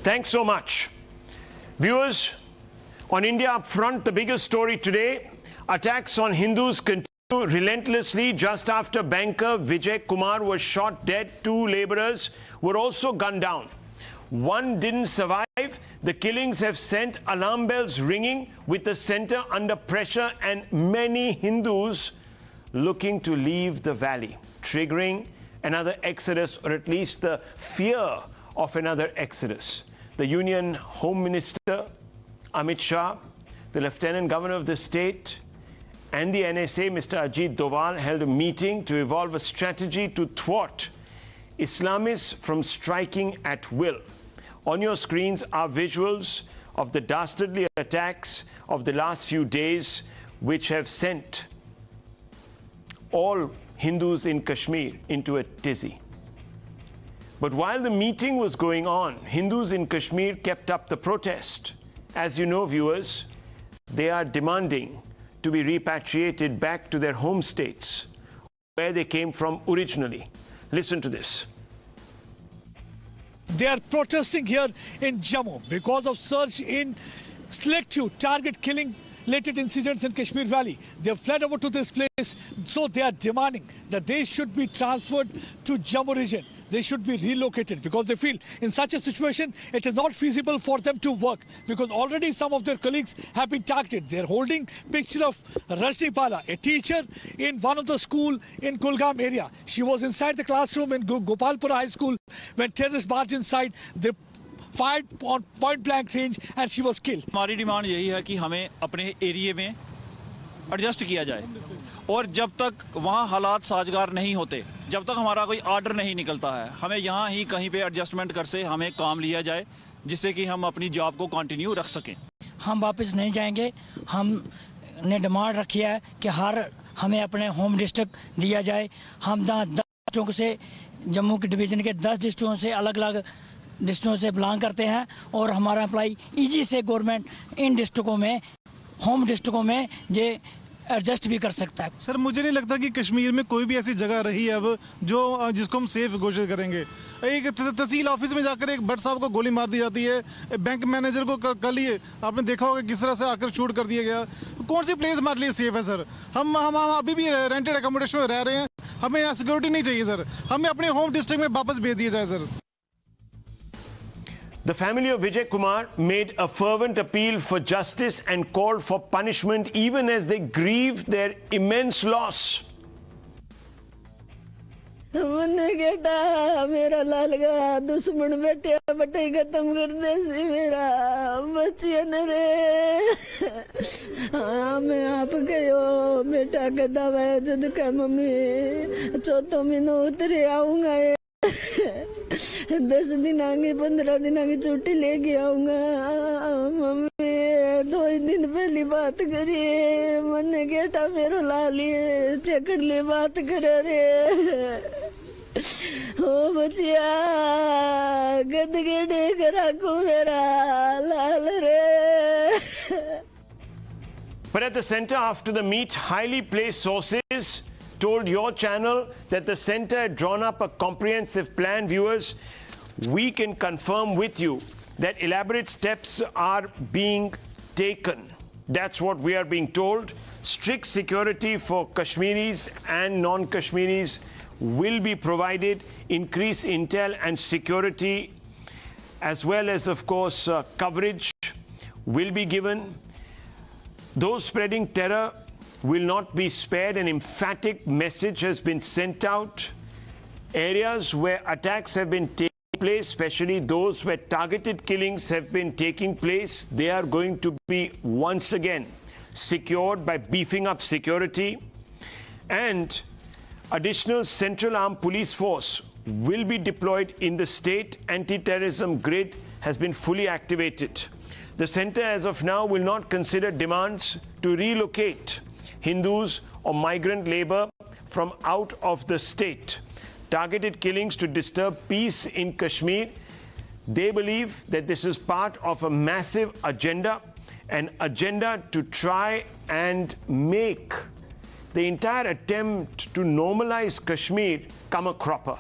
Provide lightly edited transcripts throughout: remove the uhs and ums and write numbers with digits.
Thanks so much. Viewers, on India Up Front, the biggest story today, attacks on Hindus continue relentlessly. Just after banker Vijay Kumar was shot dead, 2 laborers were also gunned down. One didn't survive. The killings have sent alarm bells ringing, with the centre under pressure and many Hindus looking to leave the valley, triggering another exodus, or at least the fear of another exodus. The Union Home Minister Amit Shah, the Lieutenant Governor of the state, and the NSA, Mr. Ajit Doval, held a meeting to evolve a strategy to thwart Islamists from striking at will. On your screens are visuals of the dastardly attacks of the last few days, which have sent all Hindus in Kashmir into a tizzy. But while the meeting was going on, Hindus in Kashmir kept up the protest. As you know, viewers, they are demanding to be repatriated back to their home states, where they came from originally. Listen to this. They are protesting here in Jammu because of surge in selective target killing related incidents in Kashmir Valley. They have fled over to this place, so they are demanding that they should be transferred to Jammu region. They should be relocated because they feel in such a situation it is not feasible for them to work, because already some of their colleagues have been targeted. They are holding picture of Rajni Bala, a teacher in one of the school in Kulgam area. She was inside the classroom in Gopalpura High School when terrorists barged inside. They fired on point blank range and she was killed. हमारी demand यही है कि हमें अपने area में adjust किया जाए, और जब तक वहाँ हालात साजगार नहीं होते, जब तक हमारा कोई ऑर्डर नहीं निकलता है, हमें यहाँ ही कहीं पे एडजस्टमेंट कर से हमें काम लिया जाए, जिससे कि हम अपनी जॉब को कंटिन्यू रख सकें। हम वापस नहीं जाएंगे। हमने डिमांड रखी है कि हमें अपने होम डिस्ट्रिक्ट दिया जाए। हम 10 डिस्ट्रिक्टों से, जम्मू के डिवीजन के 10 डिस्ट्रिक्टों से अलग अलग डिस्ट्रिक्टों से बिलोंग करते हैं, और हमारा अप्लाई ईजी से गवर्नमेंट इन डिस्ट्रिक्टों में, होम डिस्ट्रिक्टों में ये एडजस्ट भी कर सकता है। सर, मुझे नहीं लगता कि कश्मीर में कोई भी ऐसी जगह रही है अब जिसको हम सेफ घोषित करेंगे। एक तहसील ऑफिस में जाकर एक भट्ट साहब को गोली मार दी जाती है, बैंक मैनेजर को कल ही आपने देखा होगा किस तरह से आकर शूट कर दिया गया। कौन सी प्लेस हमारे लिए सेफ है सर? हम अभी भी रेंटेड एकोमोडेशन में रह रहे हैं, हमें यहाँ सिक्योरिटी नहीं चाहिए सर। हमें अपने होम डिस्ट्रिक्ट में वापस भेज दिया जाए sir. The family of Vijay Kumar made a fervent appeal for justice and called for punishment, even as they grieved their immense loss. मैंने कहता मेरा लाल का दुश्मन बैठे बटे खत्म कर दे सी मेरा बच्चे न रे। हाँ मैं आप गयो बेटा का दवा जद का मम्मी 14 महीनों उतरे आऊंगा, 10 दिन आगे 15 दिन आगे छुट्टी लेके आऊंगा। मम्मी 2 दिन पहली बात करी, मैंने गेटा मेरो लाली चकड़ ले बात करे रे। ओ बचिया गद गेडे करा को मेरा लाल रे। But at the centre, after the meet, highly placed sources told your channel that the centre had drawn up a comprehensive plan. Viewers, we can confirm with you that elaborate steps are being taken. That's what we are being told. Strict security for Kashmiris and non-Kashmiris will be provided. Increased intel and security, as well as, of course, coverage will be given. Those spreading terror will not be spared. An emphatic message has been sent out. Areas where attacks have been taking place, especially those where targeted killings have been taking place, they are going to be once again secured by beefing up security. And additional Central Armed Police Force will be deployed in the state. Anti-terrorism grid has been fully activated. The centre as of now will not consider demands to relocate Hindus or migrant labour from out of the state. Targeted killings to disturb peace in Kashmir. They believe that this is part of a massive agenda, an agenda to try and make the entire attempt to normalize Kashmir come a cropper.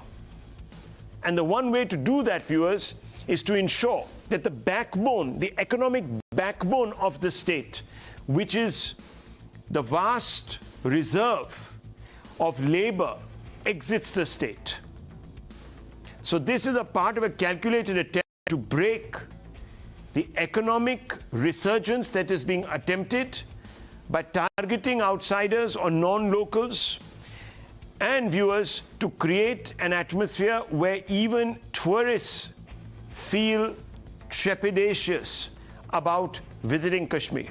And the one way to do that, viewers, is to ensure that the backbone, the economic backbone of the state, which is the vast reserve of labor, exits the state. So this is a part of a calculated attempt to break the economic resurgence that is being attempted by targeting outsiders or non-locals and viewers, to create an atmosphere where even tourists feel trepidatious about visiting Kashmir.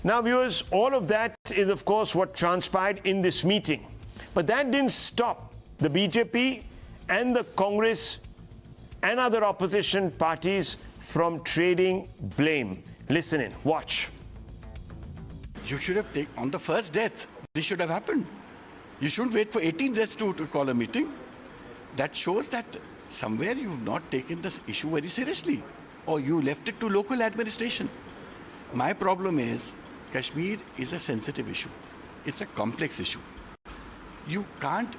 Now viewers, all of that is of course what transpired in this meeting. But that didn't stop the BJP and the Congress and other opposition parties from trading blame. Listen in, watch. You should have taken, on the first death, this should have happened. You shouldn't wait for 18 deaths to call a meeting. That shows that somewhere you have not taken this issue very seriously, or you left it to local administration. My problem is, Kashmir is a sensitive issue. It's a complex issue. You can't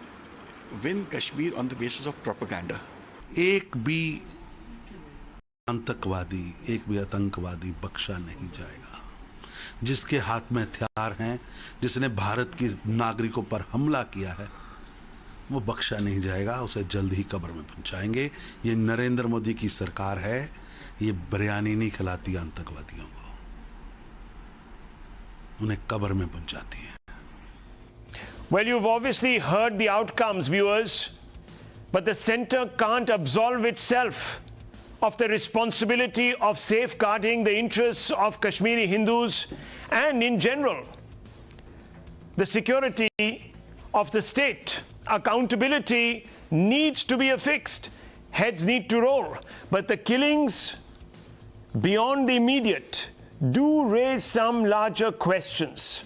win Kashmir on the basis of propaganda. एक भी आतंकवादी, एक भी आतंकवादी बख्शा नहीं जाएगा। जिसके हाथ में हथियार हैं, जिसने भारत के नागरिकों पर हमला किया है, वो बख्शा नहीं जाएगा। उसे जल्द ही कब्र में पहुंचाएंगे। ये नरेंद्र मोदी की सरकार है, ये बिरयानी नहीं खिलाती आतंकवादियों को, उन्हें कब्र में पहुंचाती है। Well, you've obviously heard the outcomes, viewers, but the centre can't absolve itself of the responsibility of safeguarding the interests of Kashmiri Hindus and in general the security of the state. Accountability needs to be affixed. Heads need to roll. But the killings beyond the immediate do raise some larger questions.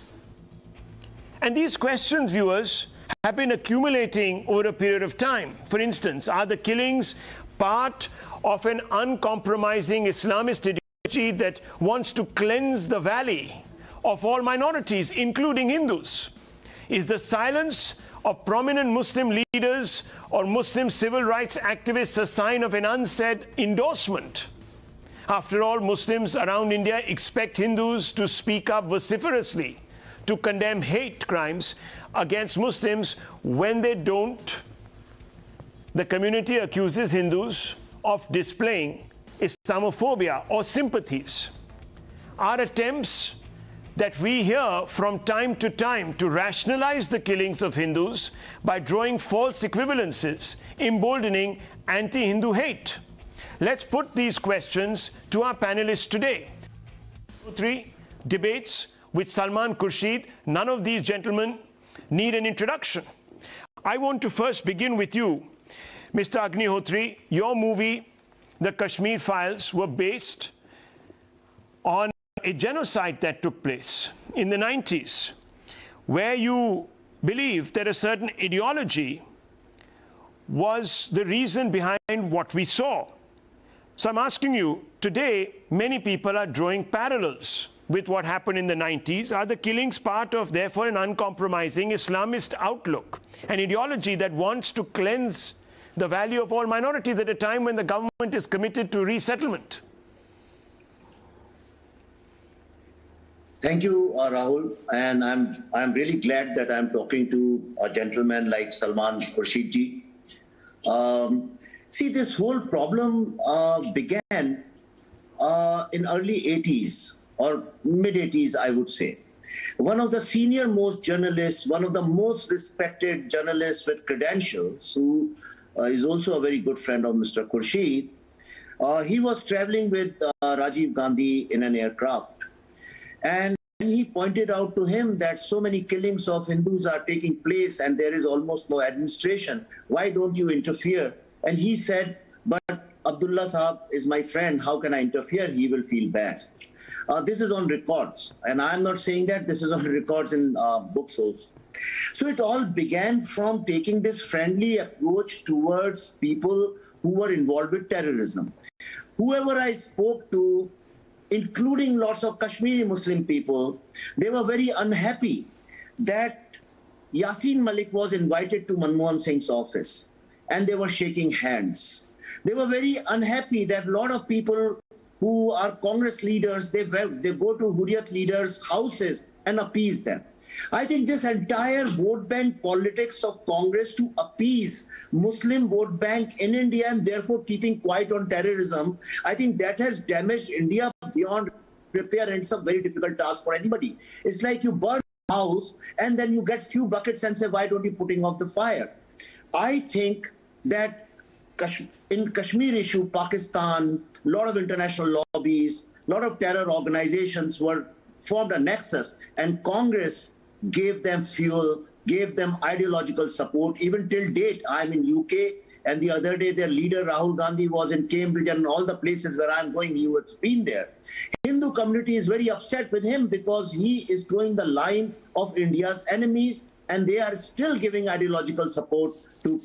And these questions, viewers, have been accumulating over a period of time. For instance, are the killings part of an uncompromising Islamist ideology that wants to cleanse the valley of all minorities, including Hindus? Is the silence of prominent Muslim leaders or Muslim civil rights activists a sign of an unsaid endorsement? After all, Muslims around India expect Hindus to speak up vociferously to condemn hate crimes against Muslims. When they don't, the community accuses Hindus of displaying Islamophobia or sympathies. Our attempts that we hear from time to time to rationalize the killings of Hindus by drawing false equivalences, emboldening anti-Hindu hate. Let's put these questions to our panelists today. 3 debates with Salman Khurshid. None of these gentlemen need an introduction. I want to first begin with you, Mr. Agnihotri. Your movie, The Kashmir Files, were based on a genocide that took place in the 90s, where you believe that a certain ideology was the reason behind what we saw. So I'm asking you, today many people are drawing parallels with what happened in the 90s. Are the killings part of, therefore, an uncompromising Islamist outlook, an ideology that wants to cleanse the value of all minorities at a time when the government is committed to resettlement? Thank you, Rahul, and I'm really glad that I'm talking to a gentleman like Salman Khurshid ji. See, this whole problem began in early 80s or mid 80s, I would say. One of the senior most journalists, one of the most respected journalists with credentials, who is also a very good friend of Mr. Khurshid, he was traveling with Rajiv Gandhi in an aircraft. And he pointed out to him that so many killings of Hindus are taking place and there is almost no administration. Why don't you interfere? And he said, but Abdullah Sahab is my friend. How can I interfere? He will feel bad. This is on records. And I'm not saying that. This is on records in books also. So it all began from taking this friendly approach towards people who were involved with terrorism. Whoever I spoke to, including lots of Kashmiri Muslim people, they were very unhappy that Yasin Malik was invited to Manmohan Singh's office and they were shaking hands. They were very unhappy that a lot of people who are Congress leaders, they go to Hurriyat leaders' houses and appease them. I think this entire vote bank politics of Congress to appease Muslim vote bank in India and therefore keeping quiet on terrorism, I think that has damaged India beyond repair, and it's a very difficult task for anybody. It's like you burn a house and then you get few buckets and say, why don't you putting off the fire? I think that in Kashmir issue, Pakistan, a lot of international lobbies, a lot of terror organizations formed a nexus, and Congress gave them fuel, gave them ideological support. Even till date, I'm in UK, and the other day their leader Rahul Gandhi was in Cambridge, and all the places where I'm going, he has been there. Hindu community is very upset with him because he is drawing the line of India's enemies, and they are still giving ideological support to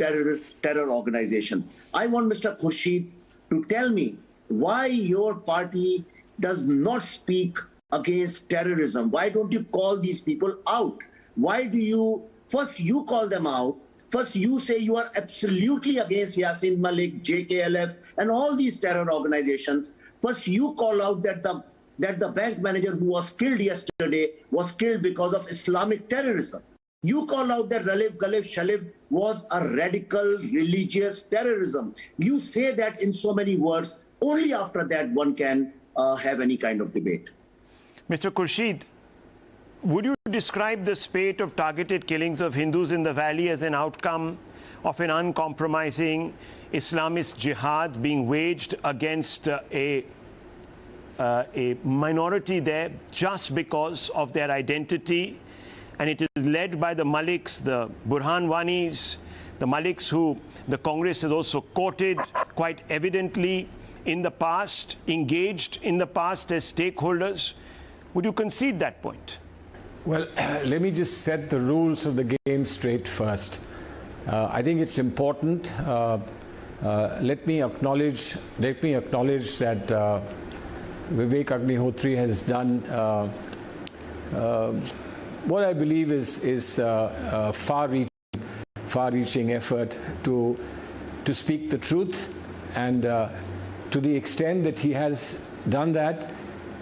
terror organizations. I want Mr. Khurshid to tell me why your party does not speak against terrorism. Why don't you call these people out? Why do you, first you call them out, first you say you are absolutely against Yasin Malik, JKLF and all these terror organizations. First you call out that the bank manager who was killed yesterday was killed because of Islamic terrorism. You call out that Ralif Galif Shalif was a radical religious terrorism. You say that in so many words. Only after that one can have any kind of debate. Mr. Khurshid, would you describe the spate of targeted killings of Hindus in the valley as an outcome of an uncompromising Islamist jihad being waged against a minority there just because of their identity? And it is led by the Maliks, the Burhanwanis, the Maliks who the Congress has also courted quite evidently in the past, engaged in the past as stakeholders. Would you concede that point? Well, let me just set the rules of the game straight first. I think it's important. Let me acknowledge that Vivek Agnihotri has done what I believe is a far-reaching effort to speak the truth, and to the extent that he has done that,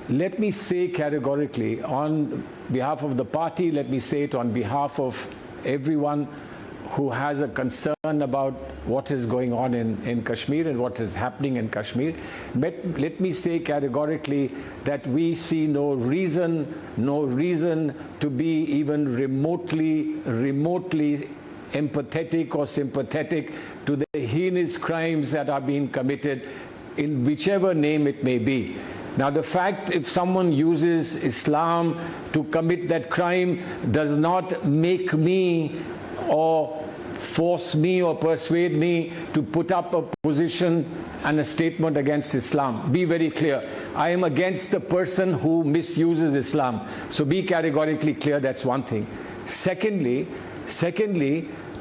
let me say categorically on behalf of the party, let me say it on behalf of everyone who has a concern about what is going on in Kashmir and what is happening in Kashmir. Let me say categorically that we see no reason to be even remotely empathetic or sympathetic to the heinous crimes that are being committed in whichever name it may be. Now, the fact if someone uses Islam to commit that crime does not make me or force me or persuade me to put up a position and a statement against Islam. Be very clear. I am against the person who misuses Islam. So be categorically clear, that's one thing. Secondly,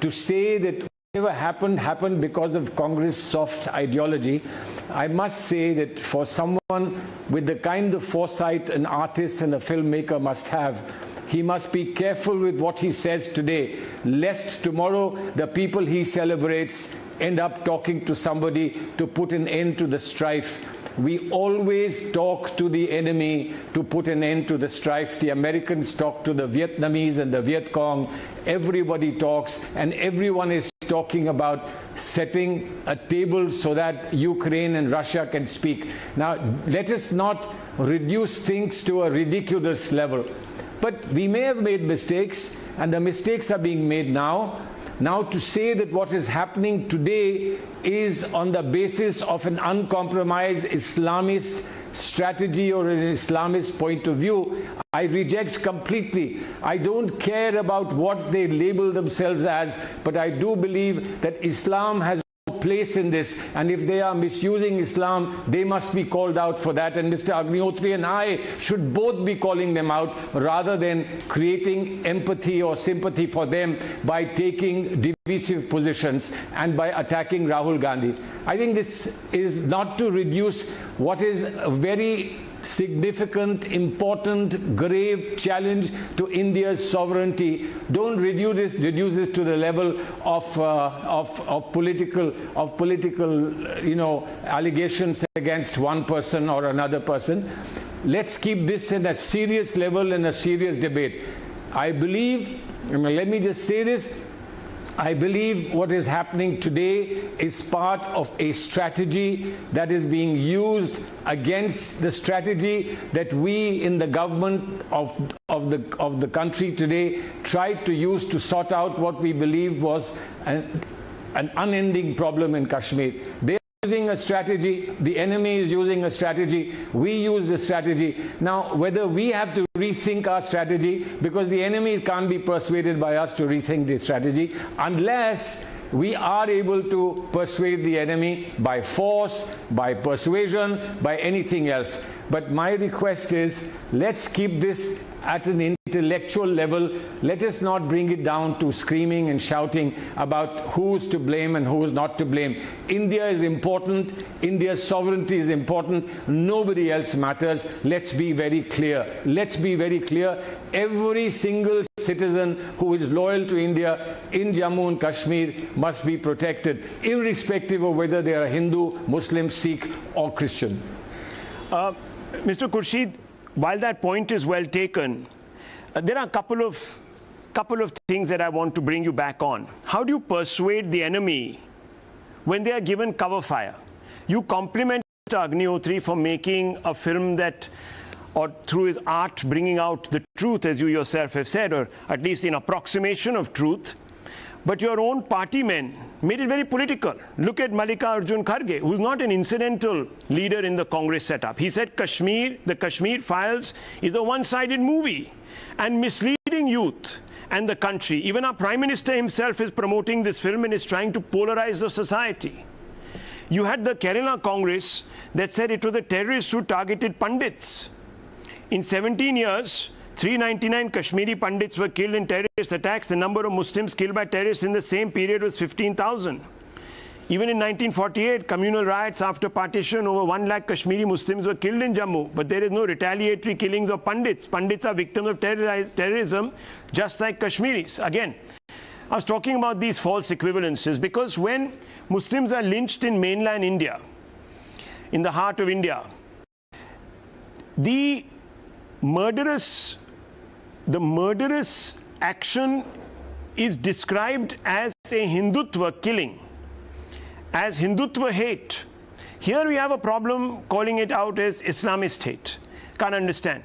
to say that whatever happened because of Congress soft ideology, I must say that for someone with the kind of foresight an artist and a filmmaker must have, he must be careful with what he says today, lest tomorrow the people he celebrates end up talking to somebody to put an end to the strife. We always talk to the enemy to put an end to the strife. The Americans talk to the Vietnamese and the Viet Cong. Everybody talks, and everyone is talking about setting a table so that Ukraine and Russia can speak. Now, let us not reduce things to a ridiculous level. But we may have made mistakes, and the mistakes are being made now. Now, to say that what is happening today is on the basis of an uncompromised Islamist strategy or an Islamist point of view, I reject completely. I don't care about what they label themselves as, but I do believe that Islam has no place in this, and if they are misusing Islam, they must be called out for that, and Mr. Agnihotri and I should both be calling them out rather than creating empathy or sympathy for them by taking divisive positions and by attacking Rahul Gandhi. I think this is not to reduce what is a very significant, important, grave challenge to India's sovereignty. Don't reduce it to the level of political, allegations against one person or another person. Let's keep this in a serious level and a serious debate. I believe, let me just say this, I believe what is happening today is part of a strategy that is being used against the strategy that we in the government of the country today tried to use to sort out what we believe was an unending problem in Kashmir. They are using a strategy, the enemy is using a strategy, we use a strategy. Now, whether we have to rethink our strategy, because the enemy can't be persuaded by us to rethink the strategy, unless we are able to persuade the enemy by force, by persuasion, by anything else. But my request is, let's keep this at an intellectual level. Let us not bring it down to screaming and shouting about who's to blame and who's not to blame. India is important. India's sovereignty is important. Nobody else matters. Let's be very clear. Let's be very clear. Every single citizen who is loyal to India in Jammu and Kashmir must be protected, irrespective of whether they are Hindu, Muslim, Sikh or Christian. Mr. Khurshid, while that point is well taken, there are a couple of things that I want to bring you back on. How do you persuade the enemy when they are given cover fire? You compliment Mr. Agnihotri for making a film that, or through his art, bringing out the truth, as you yourself have said, or at least an approximation of truth. But your own party men made it very political. Look at Mallikarjun Kharge, who's not an incidental leader in the Congress setup. He said the Kashmir Files is a one-sided movie and misleading youth and the country. Even our Prime Minister himself is promoting this film and is trying to polarize the society. You had the Kerala Congress that said it was the terrorists who targeted Pandits. In 17 years, 399 Kashmiri Pandits were killed in terrorist attacks. The number of Muslims killed by terrorists in the same period was 15,000. Even in 1948, communal riots after partition, over 1 lakh Kashmiri Muslims were killed in Jammu. But there is no retaliatory killings of Pandits. Pandits are victims of terrorism, just like Kashmiris. Again, I was talking about these false equivalences because when Muslims are lynched in mainland India, in the heart of India, the murderous action is described as a Hindutva killing, as Hindutva hate. Here we have a problem calling it out as Islamist hate. Can't understand.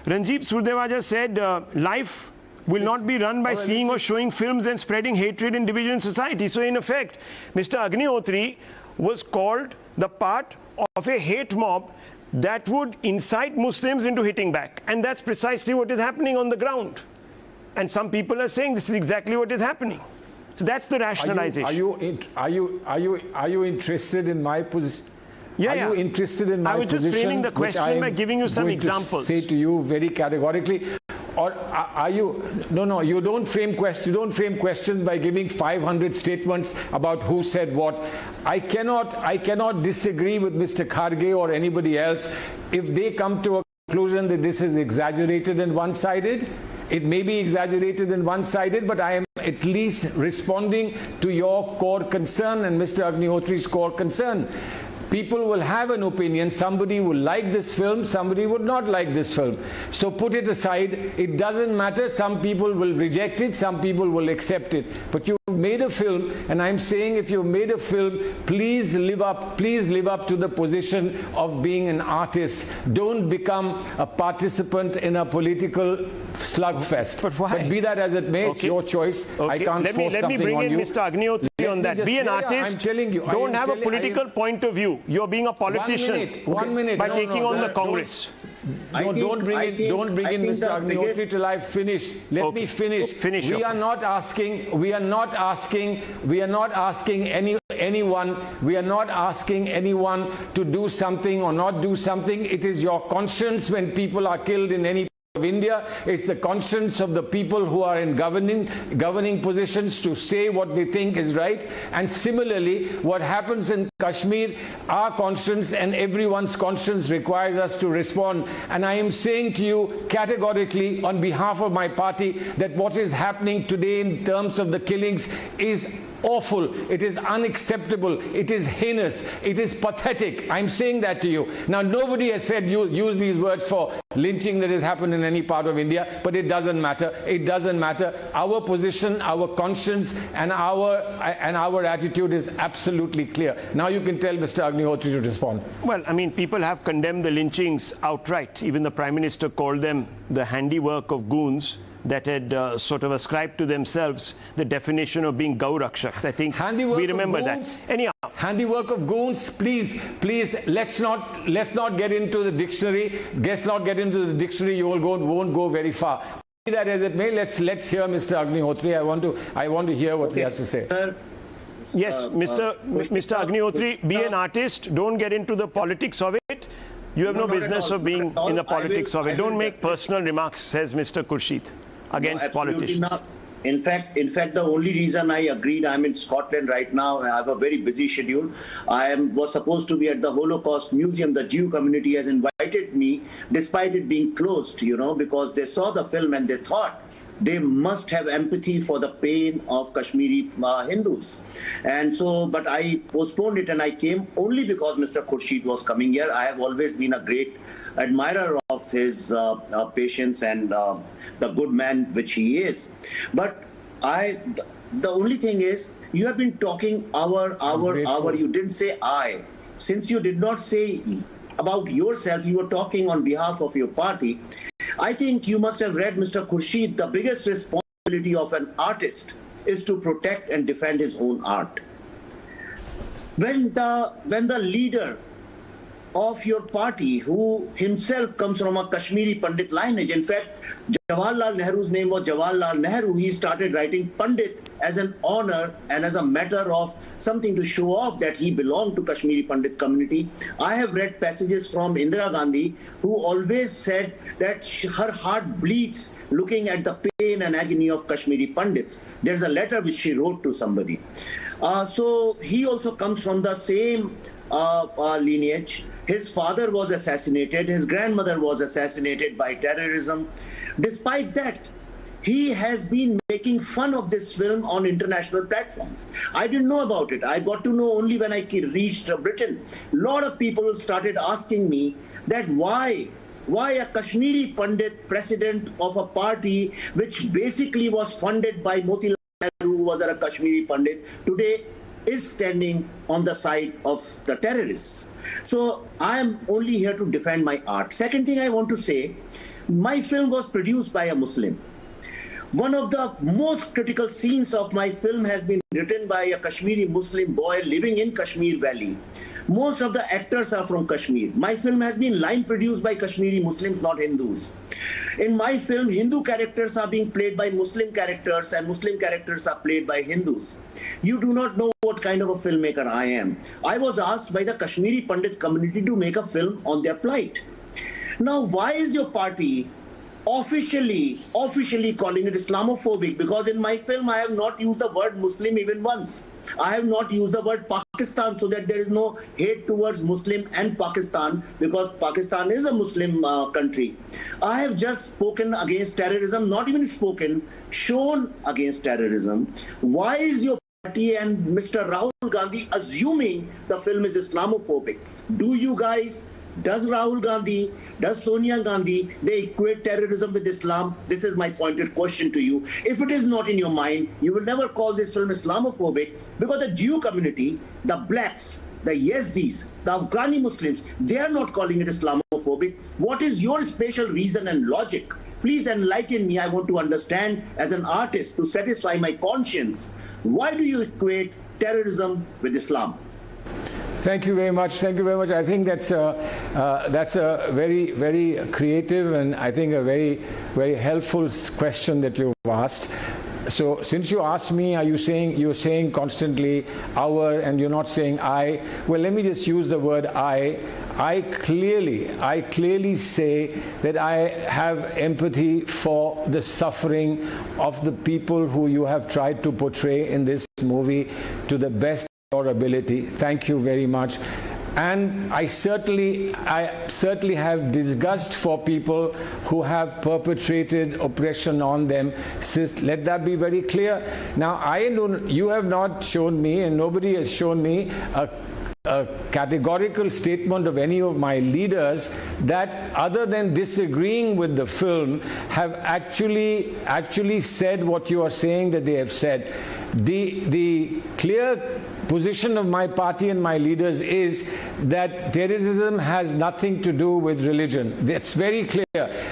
Ranjit Surdewaja said life will not be run by seeing or showing films and spreading hatred and division in society. So in effect, Mr. Agnihotri was called the part of a hate mob that would incite Muslims into hitting back. And that's precisely what is happening on the ground. And some people are saying this is exactly what is happening. So that's the rationalization. Are you interested in my position? Yeah, Are you interested in my position? I was just framing the question by giving you some examples. Say to you very categorically. Or are you? No. You don't frame questions by giving 500 statements about who said what. I cannot disagree with Mr. Kharge or anybody else if they come to a conclusion that this is exaggerated and one-sided. It may be exaggerated and one-sided, but I am at least responding to your core concern and Mr. Agnihotri's core concern. People will have an opinion. Somebody will like this film, somebody would not like this film. So put it aside. It doesn't matter. Some people will reject it, some people will accept it. But you've made a film, and I'm saying if you've made a film, please live up to the position of being an artist. Don't become a participant in a political slugfest. But why? But be that as it may, it's your choice. I can't force something on you. Let me bring in Mr. Agnihotri on that. Be an artist. I'm telling you. Don't have a political point of view. You're being a politician. One minute. By taking on the Congress. Don't bring in Mr. Agnihotri till I finish. Let me finish. We are not asking anyone to do something or not do something. It is your conscience when people are killed in any India. It's the conscience of the people who are in governing positions to say what they think is right. And similarly, what happens in Kashmir, our conscience and everyone's conscience requires us to respond. And I am saying to you categorically on behalf of my party that what is happening today in terms of the killings is awful, it is unacceptable, it is heinous, it is pathetic. I'm saying that to you. Now, nobody has said use these words for lynching that has happened in any part of India, but it doesn't matter. It doesn't matter. Our position, our conscience and our attitude is absolutely clear. Now you can tell Mr. Agnihotri to respond. Well, I mean, people have condemned the lynchings outright. Even the Prime Minister called them the handiwork of goons that had sort of ascribed to themselves the definition of being Gaurakshaks. I think handiwork we remember that. Anyhow, handiwork of goons, please, let's not get into the dictionary. Let's not get into the dictionary. You won't go very far. Be that as it may, let's hear Mr. Agnihotri. I want to hear what he has to say. Yes, Mr. Agnihotri, be an artist. Don't get into the politics of it. You have no business of being in the politics of it. Don't make personal remarks, says Mr. Khurshid, against politicians. Not. In fact, the only reason I agreed, I'm in Scotland right now. I have a very busy schedule. Was supposed to be at the Holocaust Museum. The Jew community has invited me, despite it being closed, because they saw the film and they thought they must have empathy for the pain of Kashmiri Hindus. And so, but I postponed it and I came only because Mr. Khurshid was coming here. I have always been a great admirer of his patience and the good man which he is. But the only thing is, you have been talking our, you didn't say I. Since you did not say about yourself, you were talking on behalf of your party. I think you must have read Mr. Khurshid. The biggest responsibility of an artist is to protect and defend his own art. When the leader of your party, who himself comes from a Kashmiri Pandit lineage, in fact, Jawaharlal Nehru's name was Jawaharlal Nehru, he started writing Pandit as an honor and as a matter of something to show off that he belonged to Kashmiri Pandit community. I have read passages from Indira Gandhi, who always said that her heart bleeds looking at the pain and agony of Kashmiri Pandits. There's a letter which she wrote to somebody. So he also comes from the same lineage. His father was assassinated, his grandmother was assassinated by terrorism. Despite that, he has been making fun of this film on international platforms. I didn't know about it. I got to know only when I reached Britain. A lot of people started asking me that why a Kashmiri Pandit president of a party which basically was funded by Motilal Nehru, who was a Kashmiri Pandit, today is standing on the side of the terrorists. So I am only here to defend my art. Second thing I want to say, my film was produced by a Muslim. One of the most critical scenes of my film has been written by a Kashmiri Muslim boy living in Kashmir Valley. Most of the actors are from Kashmir. My film has been line produced by Kashmiri Muslims, not Hindus. In my film, Hindu characters are being played by Muslim characters and Muslim characters are played by Hindus. You do not know what kind of a filmmaker I am. I was asked by the Kashmiri Pandit community to make a film on their plight. Now, why is your party officially calling it Islamophobic? Because in my film, I have not used the word Muslim even once. I have not used the word Pakistan, so that there is no hate towards Muslim and Pakistan, because Pakistan is a Muslim country. I have just spoken against terrorism, not even spoken, shown against terrorism. Why is your party and Mr. Rahul Gandhi assuming the film is Islamophobic? Do you guys, does Rahul Gandhi, does Sonia Gandhi, they equate terrorism with Islam? This is my pointed question to you. If it is not in your mind, you will never call this film Islamophobic, because the Jew community, the blacks, the Yazidis, the Afghani Muslims, they are not calling it Islamophobic. What is your special reason and logic? Please enlighten me. I want to understand as an artist, to satisfy my conscience. Why do you equate terrorism with Islam? Thank you very much. Thank you very much. I think that's a very, very creative and I think a very, very helpful question that you've asked. So since you asked me, you're saying constantly our and you're not saying I. Well, let me just use the word I. I clearly say that I have empathy for the suffering of the people who you have tried to portray in this movie to the best of your ability. Thank you very much. And I certainly have disgust for people who have perpetrated oppression on them. Let that be very clear. Now, you have not shown me, and nobody has shown me a categorical statement of any of my leaders that, other than disagreeing with the film, have actually said what you are saying that they have said. The clear position of my party and my leaders is that terrorism has nothing to do with religion. That's very clear.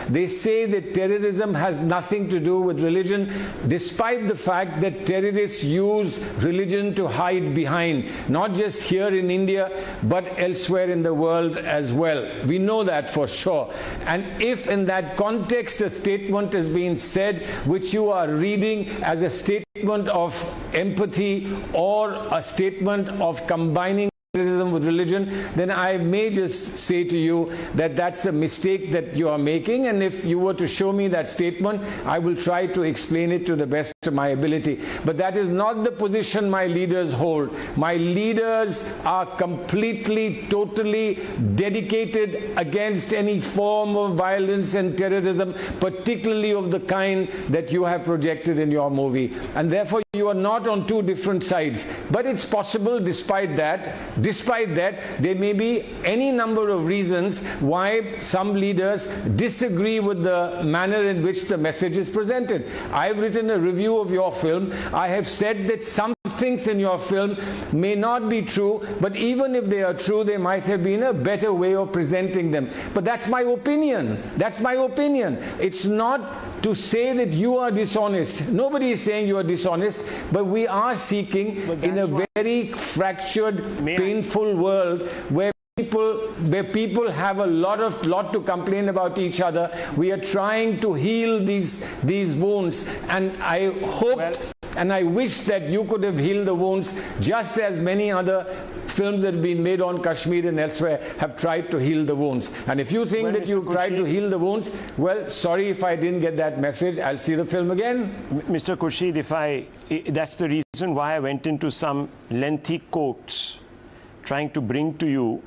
They say that terrorism has nothing to do with religion, despite the fact that terrorists use religion to hide behind, not just here in India, but elsewhere in the world as well. We know that for sure. And if in that context a statement is being said which you are reading as a statement of empathy or a statement of combining terrorism with religion, then I may just say to you that that's a mistake that you are making, and if you were to show me that statement, I will try to explain it to the best of my ability. But that is not the position my leaders hold. My leaders are completely, totally dedicated against any form of violence and terrorism, particularly of the kind that you have projected in your movie. And therefore, you are not on two different sides. But it's possible, despite that, there may be any number of reasons why some leaders disagree with the manner in which the message is presented. I've written a review of your film. I have said that some things in your film may not be true, but even if they are true, there might have been a better way of presenting them. But that's my opinion. That's my opinion. It's not to say that you are dishonest. Nobody is saying you are dishonest, but we are seeking in a very fractured, painful world where people have a lot to complain about each other. We are trying to heal these wounds, and I hope and I wish that you could have healed the wounds just as many other films that have been made on Kashmir and elsewhere have tried to heal the wounds. And if you think that you've tried to heal the wounds, well, sorry if I didn't get that message. I'll see the film again. Mr. Khurshid, that's the reason why I went into some lengthy quotes trying to bring to you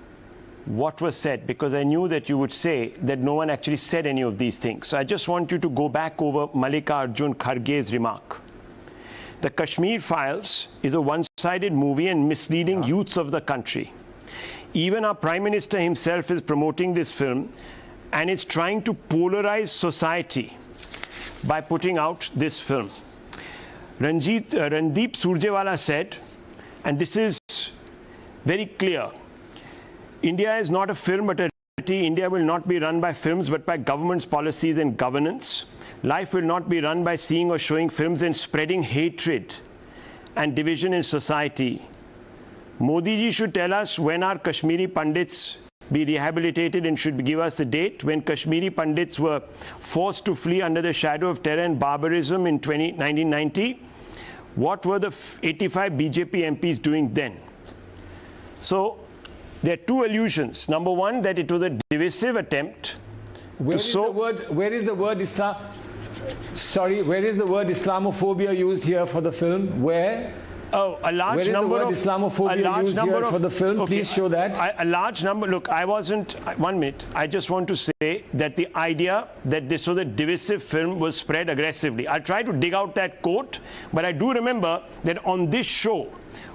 what was said, because I knew that you would say that no one actually said any of these things. So I just want you to go back over Mallikarjun Kharge's remark. The Kashmir Files is a one-sided movie and misleading youths of the country. Even our Prime Minister himself is promoting this film and is trying to polarize society by putting out this film. Randeep Surjewala said, and this is very clear, India is not a film but a reality. India will not be run by films but by government's policies and governance. Life will not be run by seeing or showing films and spreading hatred and division in society. Modi ji should tell us when our Kashmiri Pandits be rehabilitated and should give us the date when Kashmiri Pandits were forced to flee under the shadow of terror and barbarism in 1990. What were the 85 BJP MPs doing then? So there are two allusions. Number one, that it was a divisive attempt. Where is the word Islamophobia used here for the film? Where? Oh, a large number of Islamophobia used here for the film. Okay. Please show that. A large number. Look, I wasn't. 1 minute. I just want to say that the idea that this was a divisive film was spread aggressively. I'll try to dig out that quote, but I do remember that on this show,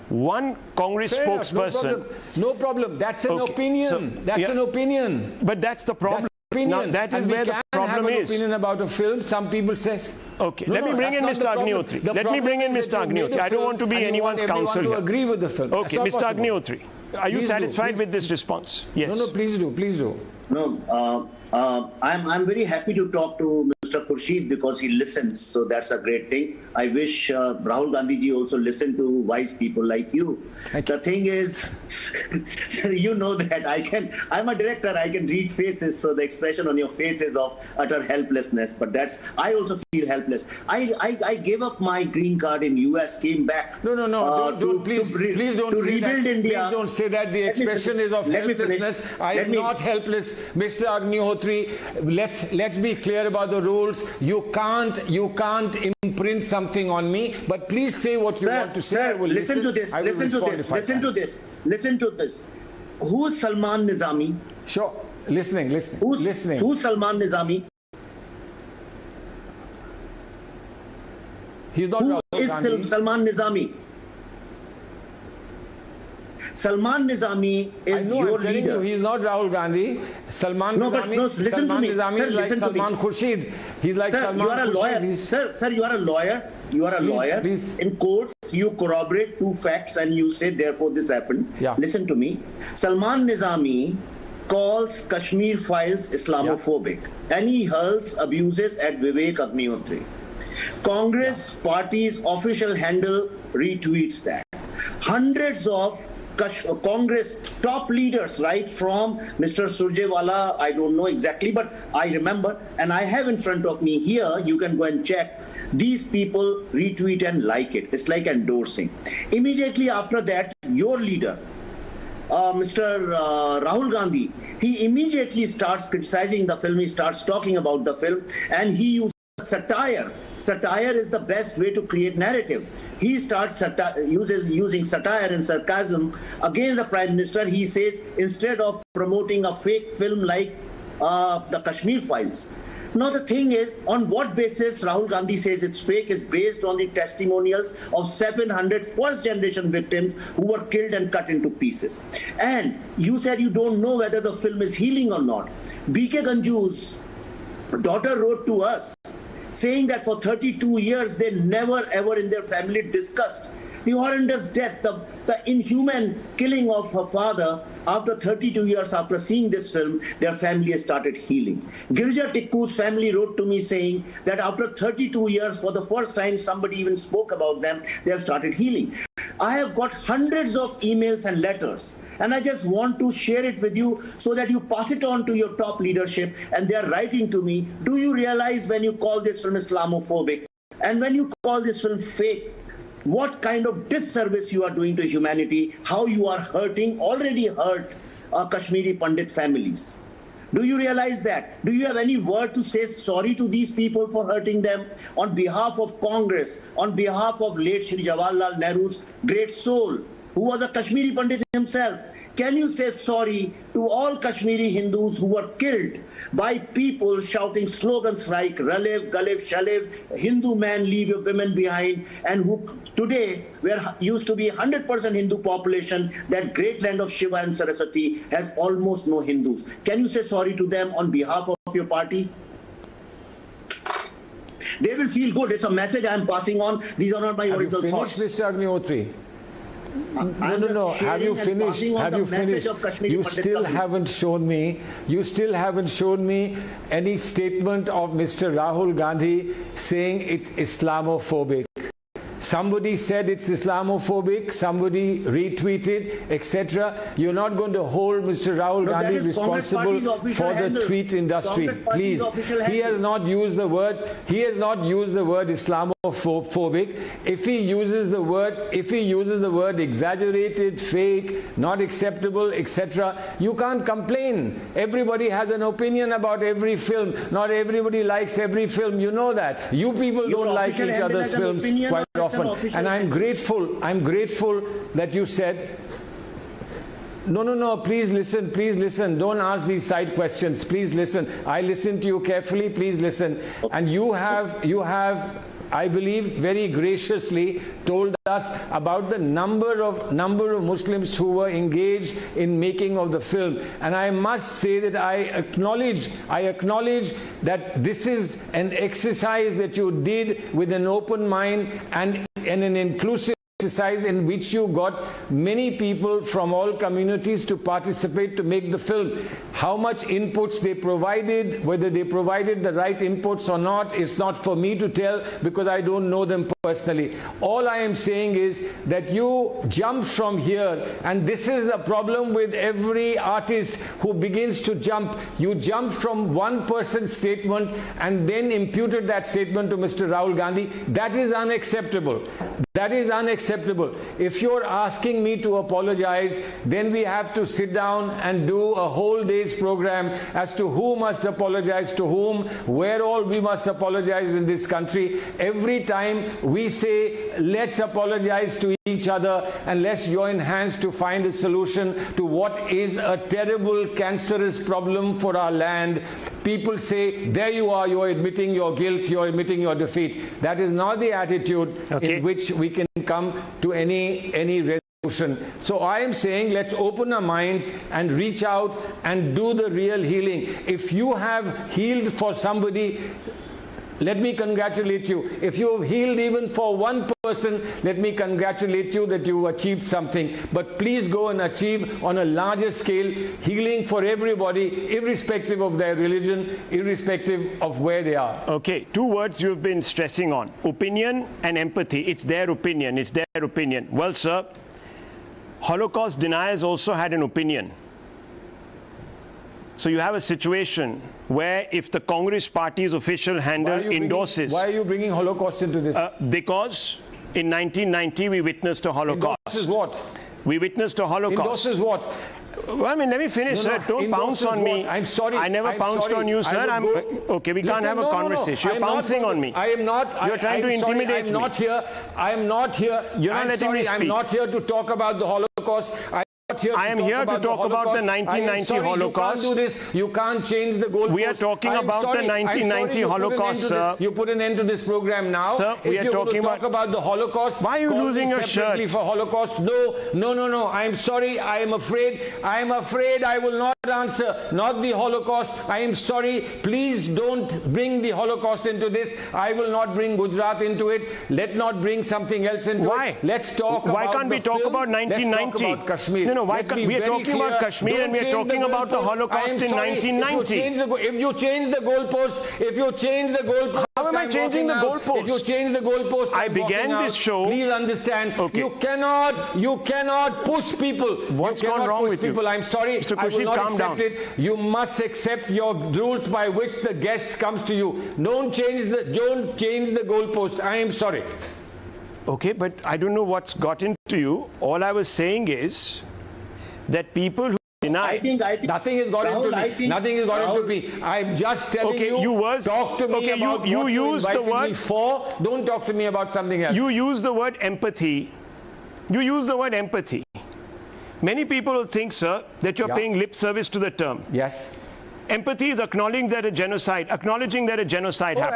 one Congress spokesperson. No problem. That's an opinion. So, that's an opinion. But that's the problem. Now, that is where the problem is. Opinion about a film. Some people say. Okay. Let me bring in Mr. Agniotri. Let me bring in Mr. Agniotri. I don't want to be anyone's counsel here. Agree with the film. Okay, Mr. Agniotri. Are you satisfied with this response? Yes. No, please do. Please do. No, I'm very happy to talk to Mr. Mr. Khurshid because he listens, so that's a great thing. I wish Rahul Gandhi ji also listened to wise people like you. The thing is, you know that I'm a director, I can read faces, so the expression on your face is of utter helplessness, but I also feel helpless. I gave up my green card in US, came back. No, please don't to say rebuild that. India. Please don't say that. The expression is of helplessness. I am not helpless, Mr. Agnihotri. Let's be clear about the rules. You can't imprint something on me, but please say what you want to say. Sir, listen to this. Listen to this. Who's Salman Nizami? Sure. Listening. Who's Salman Nizami? He's not Who Rahul is Gandhi. Salman Nizami? Salman Nizami is your I'm telling leader. you, he's not Rahul Gandhi. Salman Nizami is like Salman Khurshid. He's like Salman You are a lawyer. Sir, you are a lawyer. You are a lawyer. Please. In court, you corroborate two facts and you say, therefore, this happened. Yeah. Listen to me. Salman Nizami calls Kashmir files Islamophobic and he hurls abuses at Vivek Agnihotri. Congress party's official handle retweets that. Hundreds of Congress top leaders, right from Mr. Surjewala, I don't know exactly, but I remember, and I have in front of me here, you can go and check, these people retweet and like it. It's like endorsing. Immediately after that, your leader, Mr. Rahul Gandhi, he immediately starts criticizing the film, he starts talking about the film, and he uses satire. Satire is the best way to create narrative. He starts using satire and sarcasm against the Prime Minister. He says, instead of promoting a fake film like the Kashmir Files. Now the thing is, on what basis Rahul Gandhi says it's fake is based on the testimonials of 700 first generation victims who were killed and cut into pieces. And you said you don't know whether the film is healing or not. B.K. Ganju's daughter wrote to us saying that for 32 years they never ever in their family discussed the horrendous death, the inhuman killing of her father. After 32 years after seeing this film, their family has started healing. Girija Tikku's family wrote to me saying that after 32 years, for the first time somebody even spoke about them, they have started healing. I have got hundreds of emails and letters, and I just want to share it with you so that you pass it on to your top leadership, and they are writing to me, do you realize when you call this film Islamophobic and when you call this film fake, what kind of disservice you are doing to humanity, how you are already hurt Kashmiri Pandit families. Do you realize that? Do you have any word to say sorry to these people for hurting them? On behalf of Congress, on behalf of late Shri Jawaharlal Nehru's great soul, who was a Kashmiri Pandit himself, can you say sorry to all Kashmiri Hindus who were killed by people shouting slogans like Ralev, Galev, Shalev, Hindu man, leave your women behind, and who today, where used to be 100% Hindu population, that great land of Shiva and Saraswati has almost no Hindus. Can you say sorry to them on behalf of your party? They will feel good. It's a message I am passing on. These are not my original thoughts. Mr. Agnihotri? No. Have you finished? You still haven't shown me any statement of Mr. Rahul Gandhi saying it's Islamophobic. Somebody said it's Islamophobic, somebody retweeted, etc. You're not going to hold Mr. Rahul Gandhi responsible for the tweet industry. Please. He has not used the word Islamophobic. If he uses the word exaggerated, fake, not acceptable, etc., you can't complain. Everybody has an opinion about every film. Not everybody likes every film. You know that. You people don't like each other's films quite often. And I'm grateful that you said, no, please listen, don't ask these side questions, please listen. I listened to you carefully, please listen. And you have, I believe, very graciously told us about the number of Muslims who were engaged in making of the film. And I must say that I acknowledge that this is an exercise that you did with an open mind and an inclusive exercise in which you got many people from all communities to participate to make the film. How much inputs they provided, whether they provided the right inputs or not, is not for me to tell because I don't know them personally. All I am saying is that you jump from here, and this is the problem with every artist who begins to jump. You jump from one person's statement and then imputed that statement to Mr. Rahul Gandhi. That is unacceptable. That is unacceptable. If you're asking me to apologize, then we have to sit down and do a whole day's program as to who must apologize to whom, where all we must apologize in this country. Every time we say, let's apologize to each other and let's join hands to find a solution to what is a terrible, cancerous problem for our land, people say, there you are, you're admitting your guilt, you're admitting your defeat. That is not the attitude in which we can come to any resolution. So I am saying, let's open our minds and reach out and do the real healing. If you have healed for somebody, let me congratulate you. If you have healed even for one person, let me congratulate you that you achieved something. But please go and achieve on a larger scale healing for everybody, irrespective of their religion, irrespective of where they are. Okay, two words you've been stressing on: opinion and empathy. It's their opinion. It's their opinion. Well, sir, Holocaust deniers also had an opinion. So you have a situation where if the Congress party's official handle endorses... Why are you bringing Holocaust into this? Because in 1990 we witnessed a Holocaust. Endorses what? We witnessed a Holocaust. Endorses what? Well, I mean, let me finish, sir. Don't pounce on me. I'm sorry. I never pounced on you, sir. Okay, we can't have a conversation. You're pouncing on me. I am not. You're trying to intimidate me. I am not here. You're not letting me speak. I'm not here to talk about the Holocaust. I am here to talk about the 1990 Holocaust. You can't do this. You can't change the goalpost. We are talking about the 1990 Holocaust, sir. You put an end to this program now. Sir, we are talking about the Holocaust. Why are you losing your shirt? For Holocaust? No. I am sorry. I am afraid. I will not answer. Not the Holocaust. I am sorry. Please don't bring the Holocaust into this. I will not bring Gujarat into it. Let not bring something else into it. Let's talk about Why can't we talk about 1990? Let's talk about Kashmir. No, why can't we are talking about Kashmir and we are talking about the Holocaust in 1990. If you change the goalpost, how am I changing the goalpost? If you change the goalpost, I began this show. Please understand. You cannot push people. What's gone wrong with you? I'm sorry. Mr. I will Khurshid, not calm accept down. it. You must accept your rules by which the guest comes to you. Don't change the goalpost. I am sorry. Okay, but I don't know what's got into you. All I was saying is that people who deny... I think nothing has got into me. Nothing has got into me. I'm just telling you. Talk to me about you what used you the word me for. Don't talk to me about something else. You use the word empathy. You use the word empathy. Many people will think, sir, that you're paying lip service to the term. Yes. Empathy is acknowledging that a genocide happened.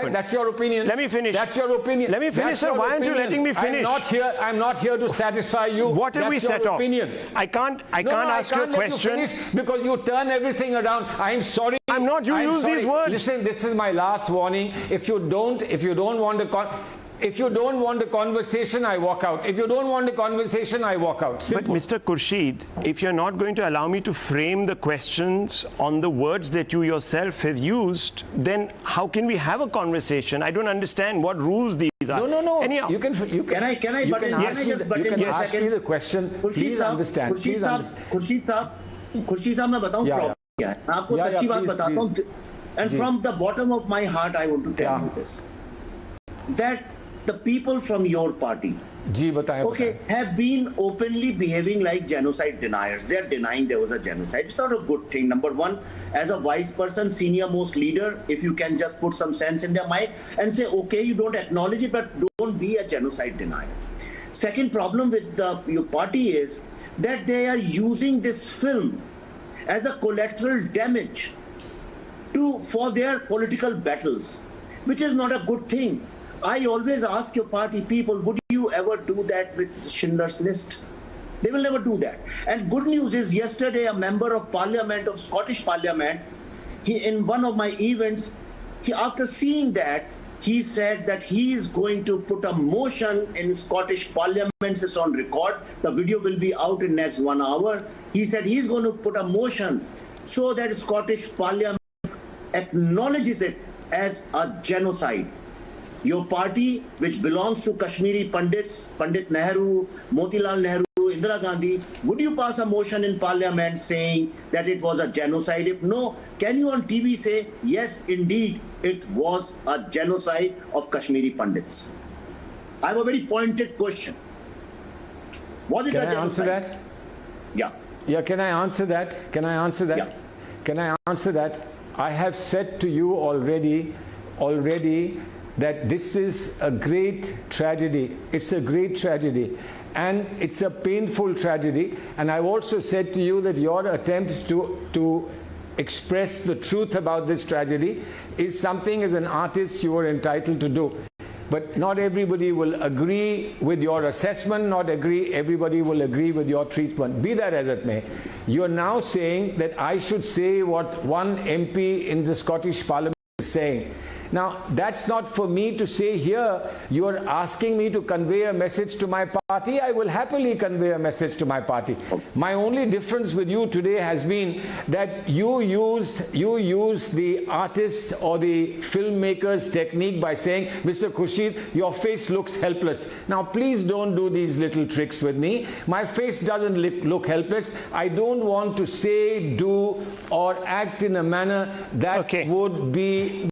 Right, that's your opinion. Let me finish. That's your opinion. Let me finish, sir. Why aren't you letting me finish? I'm not here to satisfy you. What have we set off? I can't ask you a question. You finish because you turn everything around. I'm sorry. I'm not. You use these words. Listen, this is my last warning. If you don't want a conversation, I walk out. If you don't want a conversation, I walk out. Simple. But Mr. Khurshid, if you're not going to allow me to frame the questions on the words that you yourself have used, then how can we have a conversation? I don't understand what rules these are. No. Anyhow, You can ask me the question. Please understand. Khurshid साहब मैं बताऊं problem क्या है. मैं आपको सच्ची बात बताता हूं. And from the bottom of my heart, I want to tell you this. That the people from your party have been openly behaving like genocide deniers. They are denying there was a genocide. It's not a good thing. Number one, as a vice person, senior most leader, if you can just put some sense in their mind and say, okay, you don't acknowledge it, but don't be a genocide denier. Second problem with your party is that they are using this film as a collateral damage for their political battles, which is not a good thing. I always ask your party people, would you ever do that with Schindler's List? They will never do that. And good news is, yesterday a member of Parliament, of Scottish Parliament, in one of my events, after seeing that, he said that he is going to put a motion in Scottish Parliament. It's on record. The video will be out in next 1 hour. He said he's going to put a motion so that Scottish Parliament acknowledges it as a genocide. Your party, which belongs to Kashmiri Pandits, Pandit Nehru, Motilal Nehru, Indira Gandhi, would you pass a motion in Parliament saying that it was a genocide? If no, can you on TV say, yes, indeed, it was a genocide of Kashmiri Pandits? I have a very pointed question. Was it a genocide? Can I answer that? Yeah. Yeah, can I answer that? Can I answer that? Yeah. Can I answer that? I have said to you already that this is a great tragedy. It's a great tragedy. And it's a painful tragedy. And I've also said to you that your attempt to express the truth about this tragedy is something as an artist you are entitled to do. But not everybody will agree with your assessment, everybody will agree with your treatment. Be that as it may, you are now saying that I should say what one MP in the Scottish Parliament is saying. Now, that's not for me to say here. You are asking me to convey a message to my party. I will happily convey a message to my party. My only difference with you today has been that you used the artist or the filmmaker's technique by saying, Mr. Khurshid, your face looks helpless. Now, please don't do these little tricks with me. My face doesn't look helpless. I don't want to say, do, or act in a manner that would be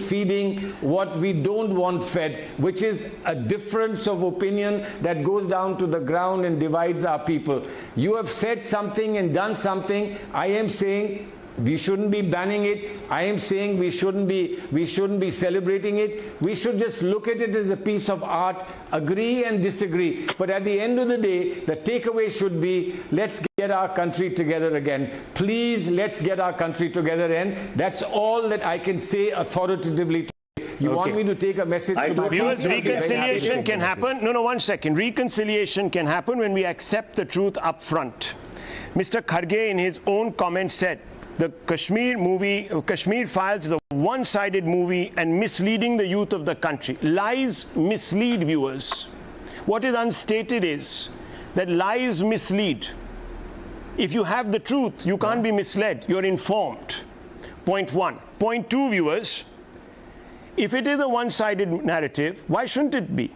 feeding what we don't want fed, which is a difference of opinion that goes down to the ground and divides our people. You have said something and done something. I am saying we shouldn't be banning it. I am saying we shouldn't be celebrating it. We should just look at it as a piece of art, agree and disagree. But at the end of the day, the takeaway should be, let's get our country together again. Please, let's get our country together again. That's all that I can say authoritatively. You want me to take a message to my viewers? Reconciliation can happen. No, 1 second. Reconciliation can happen when we accept the truth up front. Mr. Kharge, in his own comment, said the Kashmir Files is a one-sided movie and misleading the youth of the country. Lies mislead, viewers. What is unstated is that lies mislead. If you have the truth, you can't be misled. You're informed. Point one. Point two, viewers. If it is a one-sided narrative, why shouldn't it be?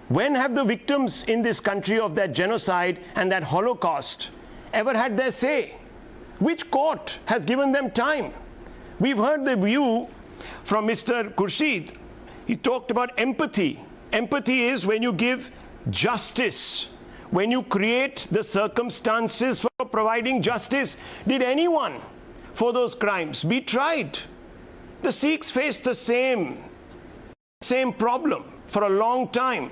When have the victims in this country of that genocide and that Holocaust ever had their say? Which court has given them time? We've heard the view from Mr. Khurshid. He talked about empathy. Empathy is when you give justice, when you create the circumstances for providing justice. Did anyone for those crimes be tried? The Sikhs faced the same problem for a long time.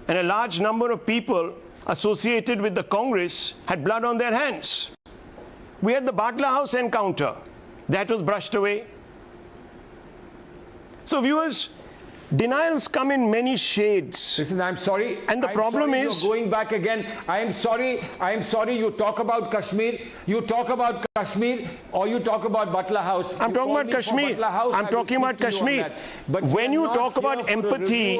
And a large number of people associated with the Congress had blood on their hands. We had the Batla House encounter. That was brushed away. So viewers, denials come in many shades. Listen, I'm sorry. And the problem is, you're going back again. I am sorry you talk about Kashmir. You talk about Kashmir or you talk about Batla House. I'm talking about Kashmir. I'm talking about Kashmir. But when you talk about empathy,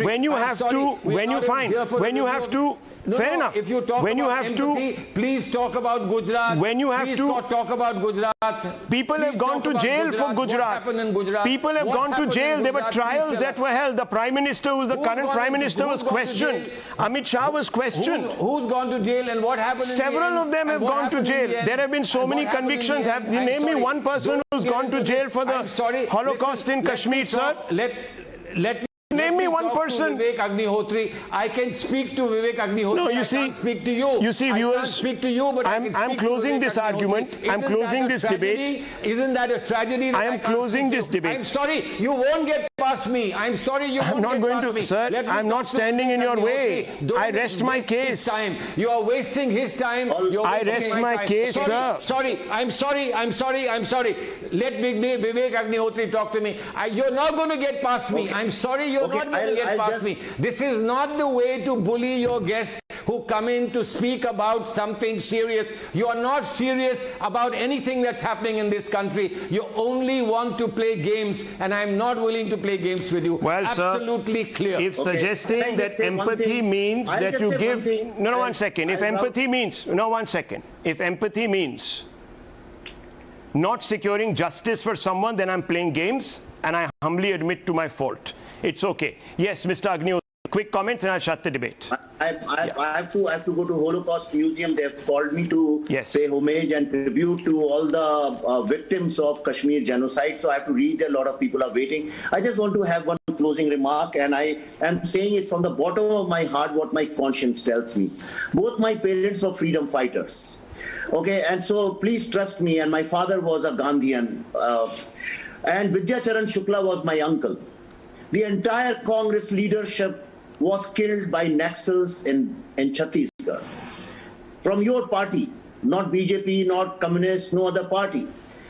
when you have to, fair enough. If you talk when you about have empathy, to, please talk about Gujarat. When you have please to talk about Gujarat. People have gone to jail for Gujarat. People have gone to jail. There were trials that were held. The Prime Minister, who was the current Prime Minister, was questioned. Amit Shah was questioned. Who's gone to jail and what happened? Several of them have gone to jail. There have been so many convictions. Name me one person who's gone to jail for the Holocaust in Kashmir, sir. Let Name me one person. Vivek Agnihotri. I can speak to Vivek Agnihotri. No, you see, I can't speak to you. You see, viewers, I can't speak to you, but I'm closing this argument. I'm closing this debate. Isn't that a tragedy? I am closing this debate. I'm sorry, you won't get past me. I'm sorry, you won't get past me. Sir, I'm not standing in your way. I rest my case. You are wasting his time. I rest my case, sir. Sorry, I'm sorry. Let Vivek Agnihotri talk to me. You're not going to get past me. I'm sorry, you're not going to get past me. This is not the way to bully your guests who come in to speak about something serious. You are not serious about anything that's happening in this country. You only want to play games, and I'm not willing to play games with you. Well, absolutely sir, clear. If suggesting that empathy means that you give... No, one second. If empathy means... No, 1 second. If empathy means not securing justice for someone, then I'm playing games, and I humbly admit to my fault. It's okay. Yes, Mr. Agnew, quick comments and I'll shut the debate. I have to go to Holocaust Museum. They have called me to pay homage and tribute to all the victims of Kashmir genocide. So I have to read. A lot of people are waiting. I just want to have one closing remark, and I am saying it from the bottom of my heart what my conscience tells me. Both my parents were freedom fighters. Okay, and so please trust me, and my father was a Gandhian, and Vidyacharan Shukla was my uncle. The entire Congress leadership was killed by Naxals in Chhattisgarh. From your party, not BJP, not Communist, no other party.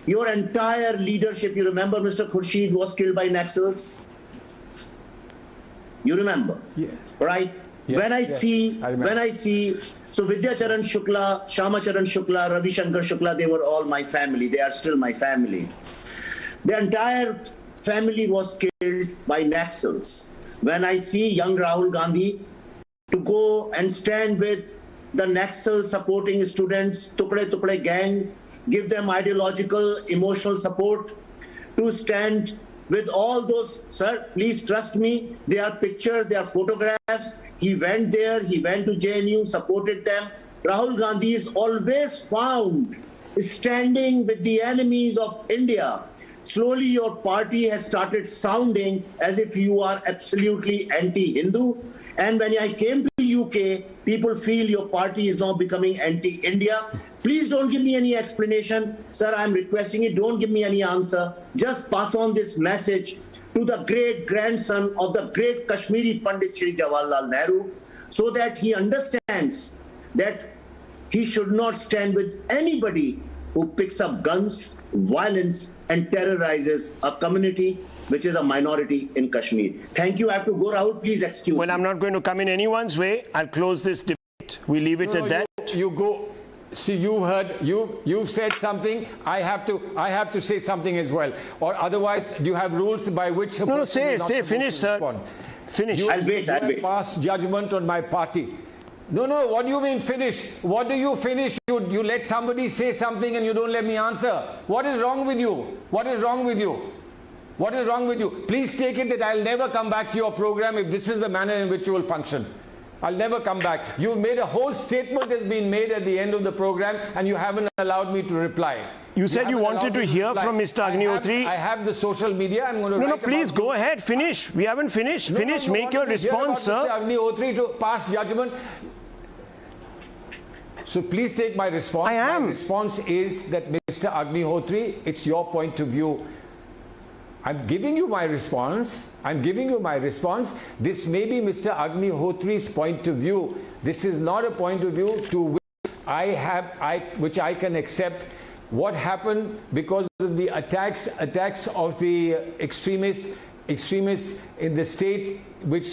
Your entire leadership, you remember Mr. Khurshidi was killed by Naxals? You remember? Yeah. Right? Yeah. When I see, so Vidyacharan Shukla, Shamacharan Shukla, Ravi Shankar Shukla, they were all my family. They are still my family. The entire family was killed by Naxals. When I see young Rahul Gandhi to go and stand with the Naxal supporting students, Tukde gang, give them ideological, emotional support, to stand with all those, sir, please trust me, there are pictures, there are photographs. He went there, he went to JNU, supported them. Rahul Gandhi is always found standing with the enemies of India. Slowly your party has started sounding as if you are absolutely anti-Hindu. And when I came to UK, people feel your party is now becoming anti-India. Please don't give me any explanation. Sir, I'm requesting it. Don't give me any answer. Just pass on this message to the great grandson of the great Kashmiri Pandit Shri Jawaharlal Nehru, so that he understands that he should not stand with anybody who picks up guns, violence and terrorizes a community which is a minority in Kashmir. Thank you. I have to go, Rahul. Please excuse me. Well, I'm not going to come in anyone's way. I'll close this debate. We leave it at that. You go. See, you've said something. I have to say something as well. Or otherwise, you have rules by which... No, say, finish, sir. Finish. I'll wait. Pass judgment on my party. No, what do you mean finish? What do you finish? You let somebody say something and you don't let me answer. What is wrong with you? What is wrong with you? What is wrong with you? Please take it that I'll never come back to your program if this is the manner in which you will function. I'll never come back. You've made a whole statement has been made at the end of the program and you haven't allowed me to reply. You said you wanted to hear from Mr. Agnihotri. I have the social media. I'm going to No, please go ahead. Finish. We haven't finished. Finish. Make your response, sir. Mr. Agnihotri to pass judgment. So please take my response. I am. My response is that Mr. Agnihotri, it's your point of view. I'm giving you my response. This may be Mr. Agnihotri's point of view. This is not a point of view to which I can accept. What happened because of the attacks of the extremists in the state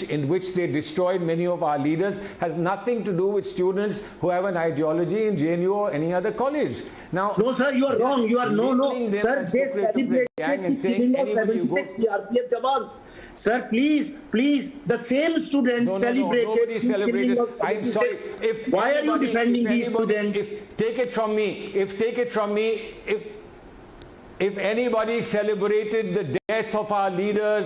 in which they destroyed many of our leaders has nothing to do with students who have an ideology in JNU or any other college. Now, no, sir, you are wrong. You are sir. They celebrated the killing of 76 CRPF jawans. Sir, please, the same students celebrated the killing of 76. I'm sorry. Why are you defending these students? Take it from me. If anybody celebrated the death of our leaders,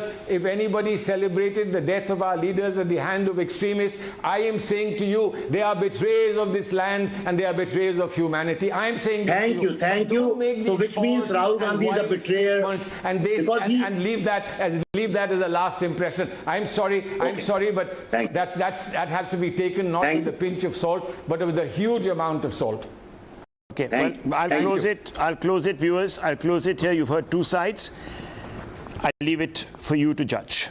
at the hand of extremists, I am saying to you, they are betrayers of this land and they are betrayers of humanity. I am saying thank you. So which means Rahul Gandhi is a betrayer and leave that as a last impression. I'm sorry, but that has to be taken not with a pinch of salt, but with a huge amount of salt. Okay, well, I'll close it, viewers. I'll close it here. You've heard two sides. I'll leave it for you to judge.